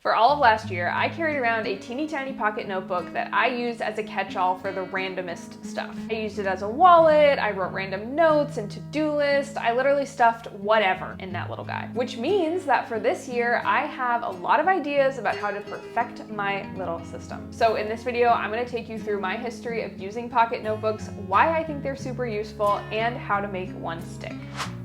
For all of last year, I carried around a teeny tiny pocket notebook that I used as a catch-all for the randomest stuff. I used it as a wallet, I wrote random notes and to-do lists, I literally stuffed whatever in that little guy. Which means that for this year, I have a lot of ideas about how to perfect my little system. So in this video, I'm gonna take you through my history of using pocket notebooks, why I think they're super useful, and how to make one stick.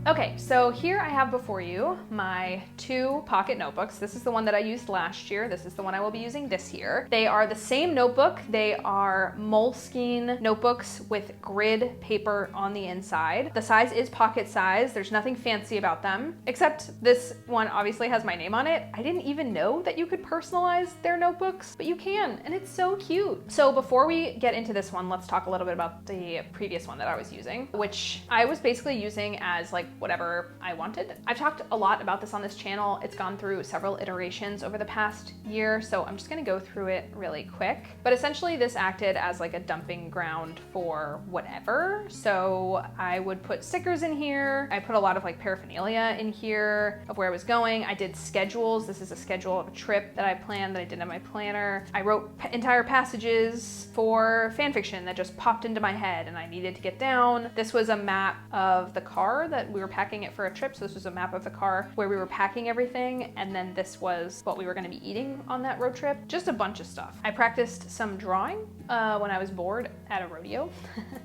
Okay, so here I have before you my two pocket notebooks. This is the one that I used last year. This is the one I will be using this year. They are the same notebook. They are Moleskine notebooks with grid paper on the inside. The size is pocket size. There's nothing fancy about them, except this one obviously has my name on it. I didn't even know that you could personalize their notebooks, but you can, and it's so cute. So before we get into this one, let's talk a little bit about the previous one that I was using, which I was basically using as like whatever I wanted. I've talked a lot about this on this channel. It's gone through several iterations over the past year, so I'm just gonna go through it really quick. But essentially this acted as like a dumping ground for whatever. So I would put stickers in here. I put a lot of like paraphernalia in here of where I was going. I did schedules. This is a schedule of a trip that I planned that I did in my planner. I wrote entire passages for fan fiction that just popped into my head and I needed to get down. This was a map of the car that we were packing it for a trip. So this was a map of the car where we were packing everything. And then this was what we were gonna be eating on that road trip. Just a bunch of stuff. I practiced some drawing when I was bored at a rodeo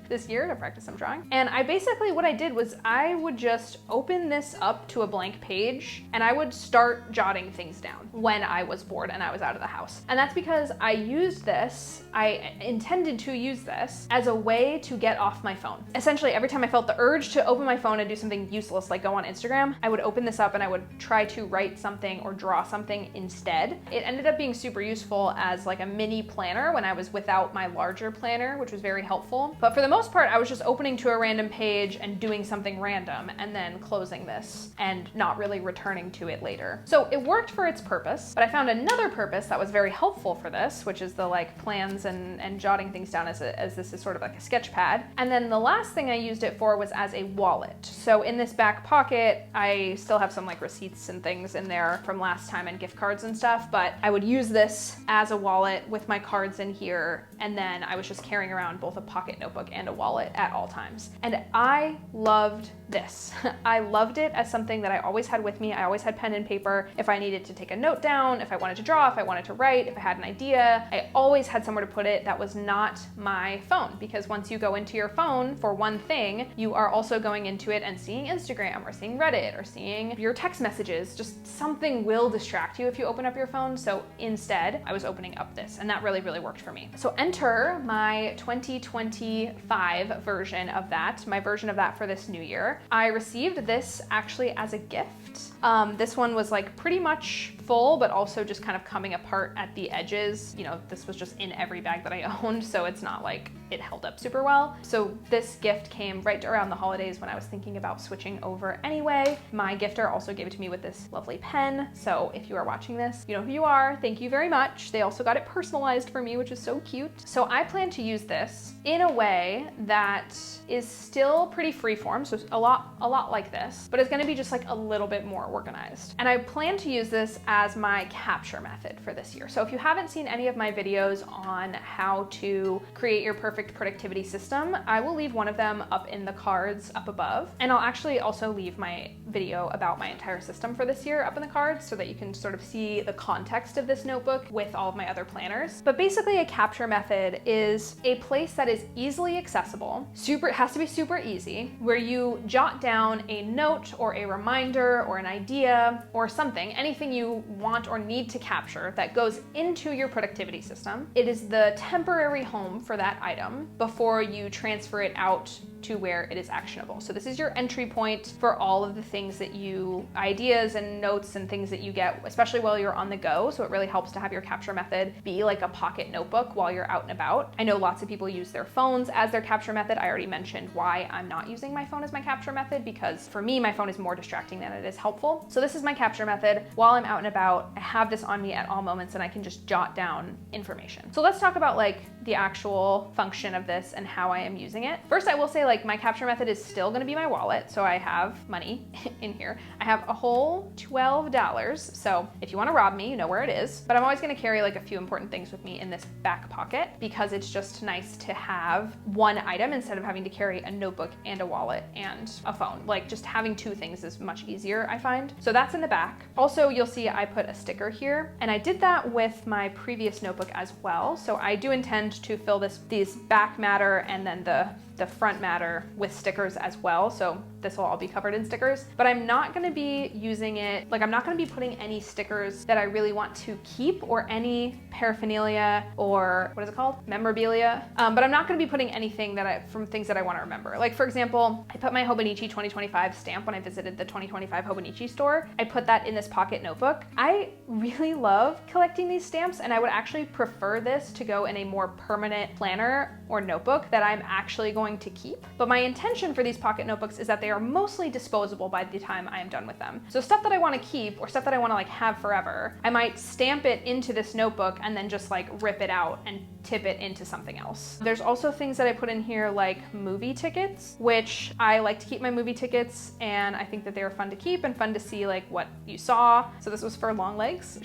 this year to practice some drawing. And I basically, what I did was I would just open this up to a blank page and I would start jotting things down when I was bored and I was out of the house. And that's because I used this, I intended to use this as a way to get off my phone. Essentially, every time I felt the urge to open my phone and do something useless, like go on Instagram, I would open this up and I would try to write something or draw something instead. It ended up being super useful as like a mini planner when I was without my larger planner, which was very helpful. But for the most part, I was just opening to a random page and doing something random and then closing this and not really returning to it later. So it worked for its purpose, but I found another purpose that was very helpful for this, which is the like plans and jotting things down as this is sort of like a sketch pad. And then the last thing I used it for was as a wallet. So in this back pocket, I still have some like receipts and things in there from last time and gift cards and stuff, but I would use this as a wallet with my cards in here. And then I was just carrying around both a pocket notebook and a wallet at all times. And I loved this. I loved it as something that I always had with me. I always had pen and paper. If I needed to take a note down, if I wanted to draw, if I wanted to write, if I had an idea, I always had somewhere to put it that was not my phone. Because once you go into your phone for one thing, you are also going into it and seeing Instagram or seeing Reddit or seeing your text messages. Just something will distract you if you open up your phone. So instead, I was opening up this, and that really, really worked for me. So enter my 2025 version of that, my version of that for this new year. I received this actually as a gift. This one was like pretty much full, but also just kind of coming apart at the edges. You know, this was just in every bag that I owned, so it's not like it held up super well. So this gift came right around the holidays when I was thinking about switching over anyway. My gifter also gave it to me with this lovely pen. So if you are watching this, you know who you are. Thank you very much. They also got it personalized for me, which is so cute. So I plan to use this in a way that is still pretty freeform, so it's a lot like this, but it's gonna be just like a little bit more organized. And I plan to use this as my capture method for this year. So if you haven't seen any of my videos on how to create your perfect productivity system, I will leave one of them up in the cards up above. And I'll actually also leave my video about my entire system for this year up in the cards so that you can sort of see the context of this notebook with all of my other planners. But basically a capture method is a place that is easily accessible, it has to be super easy, where you jot down a note or a reminder or an idea or something, anything you want or need to capture that goes into your productivity system. It is the temporary home for that item before you transfer it out to where it is actionable. So this is your entry point for all of the things that ideas and notes and things that you get, especially while you're on the go. So it really helps to have your capture method be like a pocket notebook while you're out and about. I know lots of people use their phones as their capture method. I already mentioned why I'm not using my phone as my capture method, because for me, my phone is more distracting than it is helpful. So this is my capture method. While I'm out and about, I have this on me at all moments and I can just jot down information. So let's talk about like the actual function of this and how I am using it. First, I will say like my capture method is still gonna be my wallet, so I have money in here. I have a whole $12, so if you wanna rob me, you know where it is. But I'm always gonna carry like a few important things with me in this back pocket because it's just nice to have one item instead of having to carry a notebook and a wallet and a phone. Like just having two things is much easier, I find. So that's in the back. Also, you'll see I put a sticker here, and I did that with my previous notebook as well. So I do intend to fill these back matter and then the front matter with stickers as well. So this will all be covered in stickers, but I'm not gonna be using it, like I'm not gonna be putting any stickers that I really want to keep or any paraphernalia or what is it called? Memorabilia. But I'm not gonna be putting anything from things that I wanna remember. Like for example, I put my Hobonichi 2025 stamp when I visited the 2025 Hobonichi store. I put that in this pocket notebook. I really love collecting these stamps, and I would actually prefer this to go in a more permanent planner or notebook that I'm actually going to keep. But my intention for these pocket notebooks is that they are mostly disposable by the time I am done with them. So stuff that I want to keep or stuff that I want to like have forever, I might stamp it into this notebook and then just like rip it out and tip it into something else. There's also things that I put in here like movie tickets, which I like to keep my movie tickets, and I think that they are fun to keep and fun to see like what you saw. So this was for Long Legs.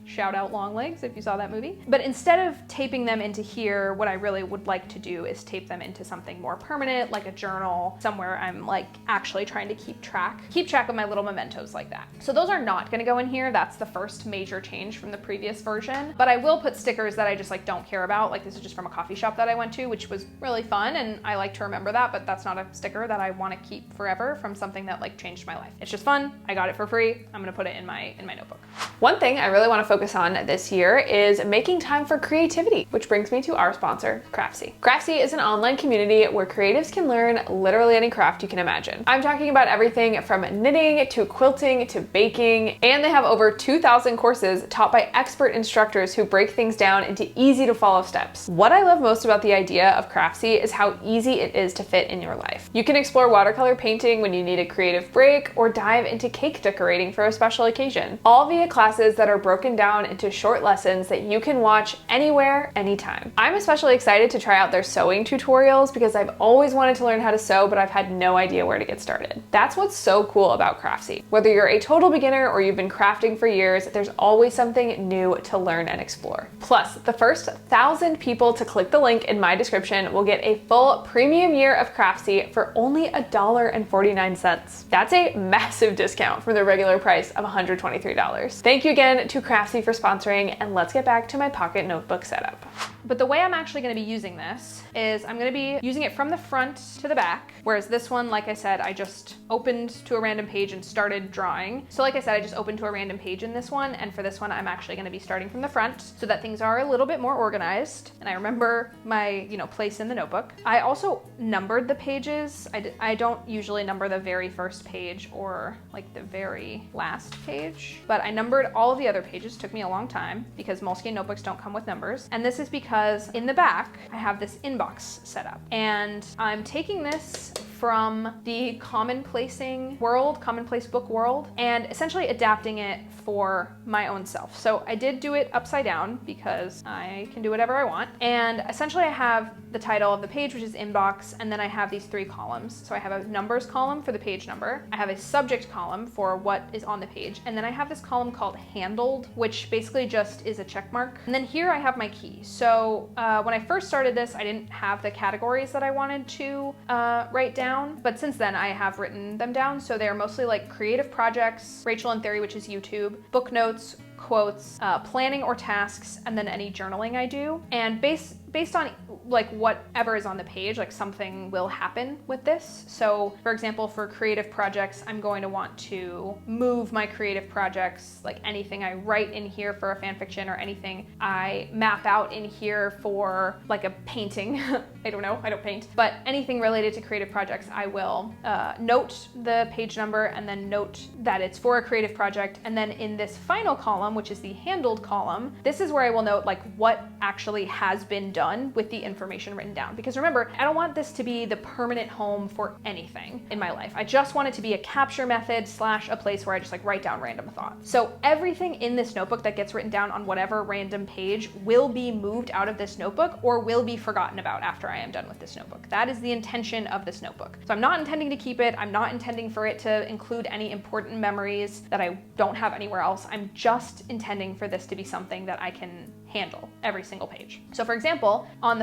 Shout out Long Legs if you saw that movie. But instead of taping them into here, what I really would like to do is tape them into something more permanent, like a journal, somewhere I'm like actually trying to keep track of my little mementos like that. So those are not gonna go in here. That's the first major change from the previous version. But I will put stickers that I just like don't care about. Like this is just from a coffee shop that I went to, which was really fun, and I like to remember that, but that's not a sticker that I want to keep forever from something that like changed my life. It's just fun. I got it for free. I'm gonna put it in my notebook. One thing I really want to focus on this year is making time for creativity, which brings me to our sponsor, Craftsy. Craftsy is an online community where creatives can learn literally any craft you can imagine. I'm talking about everything from knitting to quilting to baking, and they have over 2,000 courses taught by expert instructors who break things down into easy to follow steps. What I love most about the idea of Craftsy is how easy it is to fit in your life. You can explore watercolor painting when you need a creative break, or dive into cake decorating for a special occasion, all via classes that are broken down into short lessons that you can watch anywhere, anytime. I'm especially excited to try out their sewing tutorials because I've always wanted to learn how to sew, but I've had no idea where to get started. That's what's so cool about Craftsy. Whether you're a total beginner or you've been crafting for years, there's always something new to learn and explore. Plus, the first 1,000 people to click the link in my description will get a full premium year of Craftsy for only $1.49. That's a massive discount from the regular price of $123. Thank you again to Craftsy for sponsoring, and let's get back to my pocket notebook setup. But the way I'm actually going to be using this is I'm going to be using it from the front to the back, whereas this one, like I said, I just opened to a random page and started drawing. So like I said, I just opened to a random page in this one, and for this one, I'm actually going to be starting from the front so that things are a little bit more organized, and I remember my, place in the notebook. I also numbered the pages. I don't usually number the very first page or like the very last page, but I numbered all of the other pages. It took me a long time because Moleskine notebooks don't come with numbers, and this is because in the back, I have this inbox set up, and I'm taking this from the commonplace book world, and essentially adapting it for my own self. So I did do it upside down because I can do whatever I want. And essentially I have the title of the page, which is inbox, and then I have these 3 columns. So I have a numbers column for the page number. I have a subject column for what is on the page. And then I have this column called handled, which basically just is a check mark. And then here I have my key. So when I first started this, I didn't have the categories that I wanted to write down, but since then I have written them down. So they're mostly like creative projects, Rachelle in Theory, which is YouTube, book notes, quotes, planning or tasks, and then any journaling I do. And based on like whatever is on the page, like something will happen with this. So for example, for creative projects, I'm going to want to move my creative projects, like anything I write in here for a fan fiction or anything I map out in here for like a painting. I don't know, I don't paint, but anything related to creative projects, I will note the page number and then note that it's for a creative project. And then in this final column, column, which is the handled column, this is where I will note like what actually has been done with the information written down. Because remember, I don't want this to be the permanent home for anything in my life. I just want it to be a capture method / a place where I just like write down random thoughts. So everything in this notebook that gets written down on whatever random page will be moved out of this notebook or will be forgotten about after I am done with this notebook. That is the intention of this notebook. So I'm not intending to keep it. I'm not intending for it to include any important memories that I don't have anywhere else. I'm just intending for this to be something that I can handle every single page. So for example, on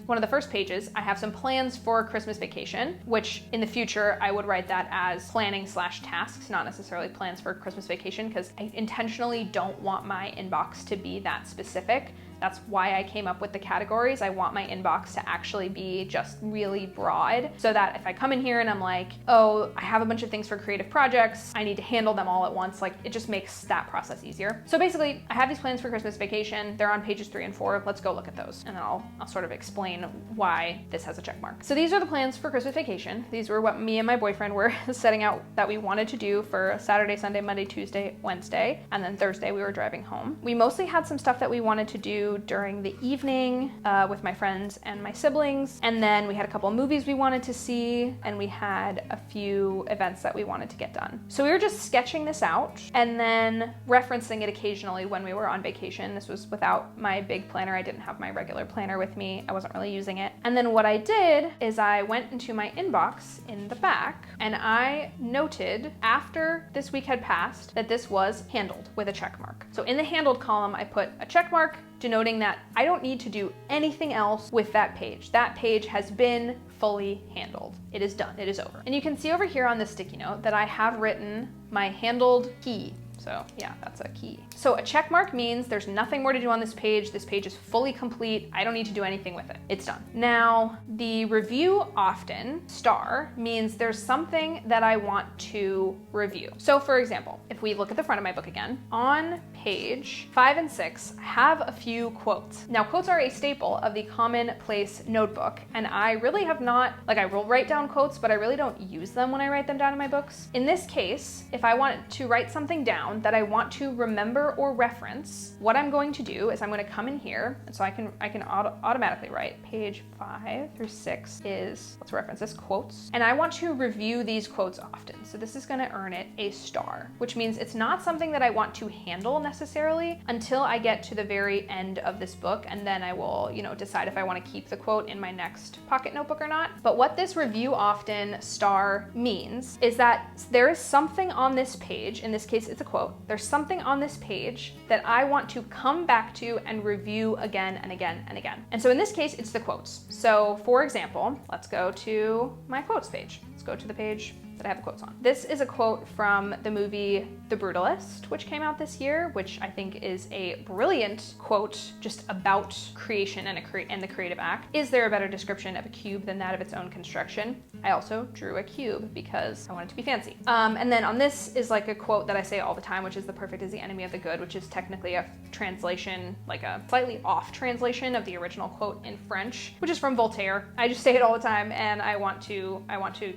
one of the first pages, I have some plans for Christmas vacation, which in the future, I would write that as planning / tasks, not necessarily plans for Christmas vacation, because I intentionally don't want my inbox to be that specific. That's why I came up with the categories. I want my inbox to actually be just really broad so that if I come in here and I'm like, oh, I have a bunch of things for creative projects, I need to handle them all at once, like it just makes that process easier. So basically, I have these plans for Christmas vacation. They're on pages 3 and 4. Let's go look at those. And then I'll sort of explain why this has a check mark. So these are the plans for Christmas vacation. These were what me and my boyfriend were setting out that we wanted to do for Saturday, Sunday, Monday, Tuesday, Wednesday, and then Thursday we were driving home. We mostly had some stuff that we wanted to do during the evening with my friends and my siblings. And then we had a couple of movies we wanted to see, and we had a few events that we wanted to get done. So we were just sketching this out and then referencing it occasionally when we were on vacation. This was without my big planner. I didn't have my regular planner with me. I wasn't really using it. And then what I did is I went into my inbox in the back and I noted after this week had passed that this was handled with a check mark. So in the handled column, I put a check mark denoting that I don't need to do anything else with that page. That page has been fully handled. It is done, it is over. And you can see over here on this sticky note that I have written my handled key. So yeah, that's a key. So a check mark means there's nothing more to do on this page. This page is fully complete. I don't need to do anything with it. It's done. Now, the review often * means there's something that I want to review. So for example, if we look at the front of my book again, on page 5 and 6, I have a few quotes. Now, quotes are a staple of the Commonplace notebook, and I really have not, like I will write down quotes, but I really don't use them when I write them down in my books. In this case, if I want to write something down that I want to remember or reference, what I'm going to do is I'm going to come in here, and so I can automatically write page 5 through 6 is, let's reference this, quotes, and I want to review these quotes often. So this is going to earn it a *, which means it's not something that I want to handle necessarily until I get to the very end of this book, and then I will, decide if I want to keep the quote in my next pocket notebook or not. But what this review often * means is that there is something on this page, in this case it's a quote, there's something on this page that I want to come back to and review again and again and again. And so in this case, it's the quotes. So for example, let's go to my quotes page. Let's go to the page that I have quotes on. This is a quote from the movie The Brutalist, which came out this year, which I think is a brilliant quote just about creation and the creative act. Is there a better description of a cube than that of its own construction? I also drew a cube because I wanted to be fancy. And then on this is like a quote that I say all the time, which is "the perfect is the enemy of the good," which is technically a translation, like a slightly off translation of the original quote in French, which is from Voltaire. I just say it all the time and I want to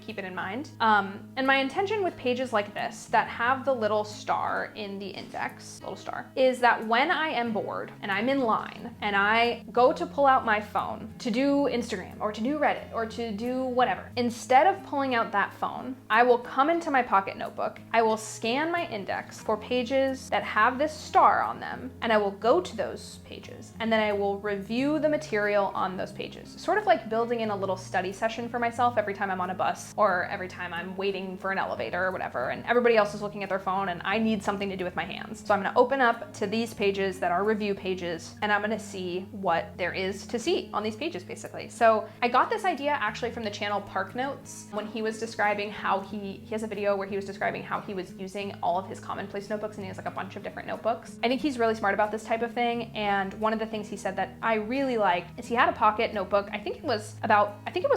keep it in mind. And my intention with pages like this that have the little star in the index, is that when I am bored and I'm in line and I go to pull out my phone to do Instagram or to do Reddit or to do whatever, instead of pulling out that phone, I will come into my pocket notebook, I will scan my index for pages that have this star on them, and I will go to those pages, and then I will review the material on those pages. Sort of like building in a little study session for myself every time I'm on a bus or every time I'm waiting for an elevator or whatever, and everybody else is looking at their phone and I need something to do with my hands. So I'm gonna open up to these pages that are review pages, and I'm gonna see what there is to see on these pages, basically. So I got this idea actually from the channel Park Notes when he was describing how he has a video where he was describing how he was using all of his Commonplace notebooks, and he has like a bunch of different notebooks. I think he's really smart about this type of thing, and one of the things he said that I really liked is he had a pocket notebook. I think it was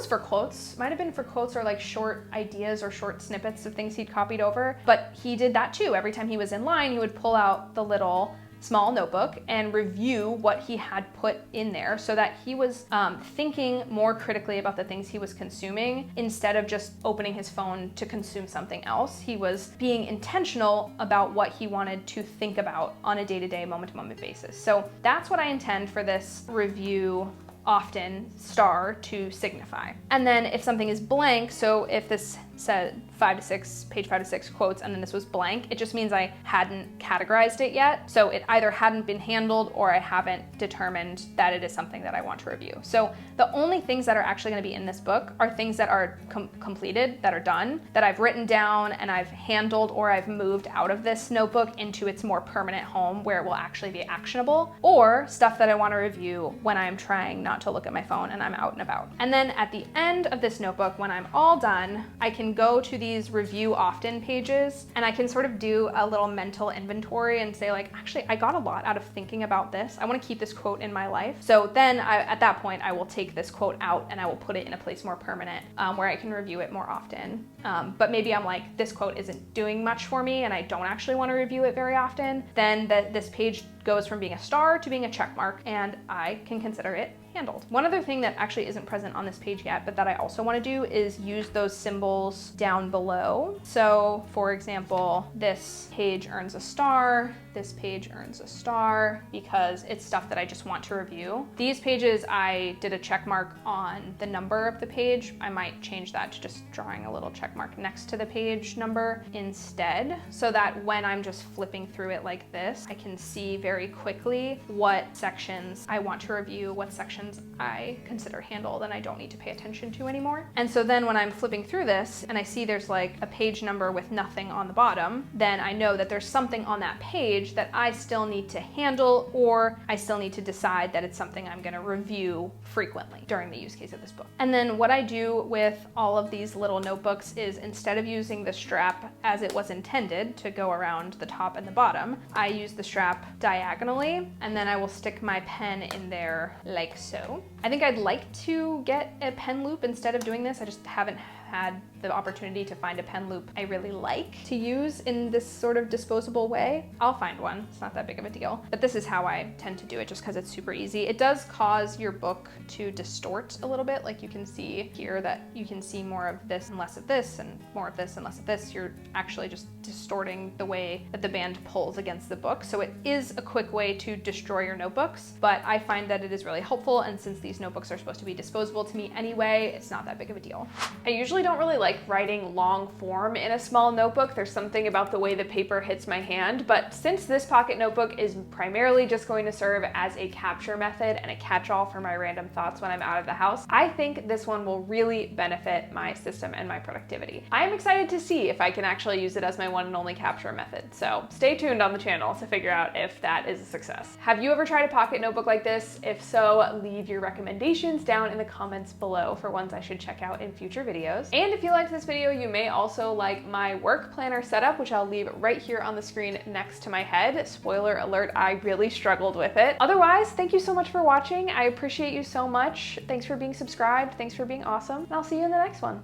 for quotes, might have been for quotes or like short ideas or short snippets of things he'd copied over, but he did that too. Every time he was in line, he would pull out the little small notebook and review what he had put in there so that he was thinking more critically about the things he was consuming instead of just opening his phone to consume something else. He was being intentional about what he wanted to think about on a day-to-day, moment-to-moment basis. So that's what I intend for this review often star to signify. And then if something is blank, so if this said page 5 to 6 quotes and then this was blank, it just means I hadn't categorized it yet. So it either hadn't been handled or I haven't determined that it is something that I want to review. So the only things that are actually going to be in this book are things that are completed, that are done, that I've written down and I've handled, or I've moved out of this notebook into its more permanent home where it will actually be actionable, or stuff that I want to review when I'm trying not to look at my phone and I'm out and about. And then at the end of this notebook, when I'm all done, I can go to these review often pages and I can sort of do a little mental inventory and say like, actually, I got a lot out of thinking about this. I want to keep this quote in my life. So then at that point, I will take this quote out and I will put it in a place more permanent where I can review it more often. But maybe I'm like, this quote isn't doing much for me and I don't actually want to review it very often. Then this page goes from being a star to being a check mark and I can consider it handled. One other thing that actually isn't present on this page yet, but that I also want to do is use those symbols down below. So for example, this page earns a star, this page earns a star because it's stuff that I just want to review. These pages, I did a check mark on the number of the page. I might change that to just drawing a little check mark next to the page number instead, so that when I'm just flipping through it like this, I can see very quickly what sections I want to review, what sections I consider handled and I don't need to pay attention to anymore. And so then when I'm flipping through this and I see there's like a page number with nothing on the bottom, then I know that there's something on that page that I still need to handle, or I still need to decide that it's something I'm going to review frequently during the use case of this book. And then what I do with all of these little notebooks is, instead of using the strap as it was intended to go around the top and the bottom, I use the strap diagonally and then I will stick my pen in there like so. I think I'd like to get a pen loop instead of doing this. I just haven't had the opportunity to find a pen loop I really like to use in this sort of disposable way. I'll find one, it's not that big of a deal. But this is how I tend to do it just because it's super easy. It does cause your book to distort a little bit. Like you can see here that you can see more of this and less of this and more of this and less of this. You're actually just distorting the way that the band pulls against the book. So it is a quick way to destroy your notebooks, but I find that it is really helpful. And since these notebooks are supposed to be disposable to me anyway, it's not that big of a deal. I usually don't really like writing long form in a small notebook. There's something about the way the paper hits my hand, but since this pocket notebook is primarily just going to serve as a capture method and a catch-all for my random thoughts when I'm out of the house, I think this one will really benefit my system and my productivity. I'm excited to see if I can actually use it as my one and only capture method, so stay tuned on the channel to figure out if that is a success. Have you ever tried a pocket notebook like this? If so, leave your recommendations down in the comments below for ones I should check out in future videos. And if you liked this video, you may also like my work planner setup, which I'll leave right here on the screen next to my head. Spoiler alert, I really struggled with it. Otherwise, thank you so much for watching. I appreciate you so much. Thanks for being subscribed. Thanks for being awesome. And I'll see you in the next one.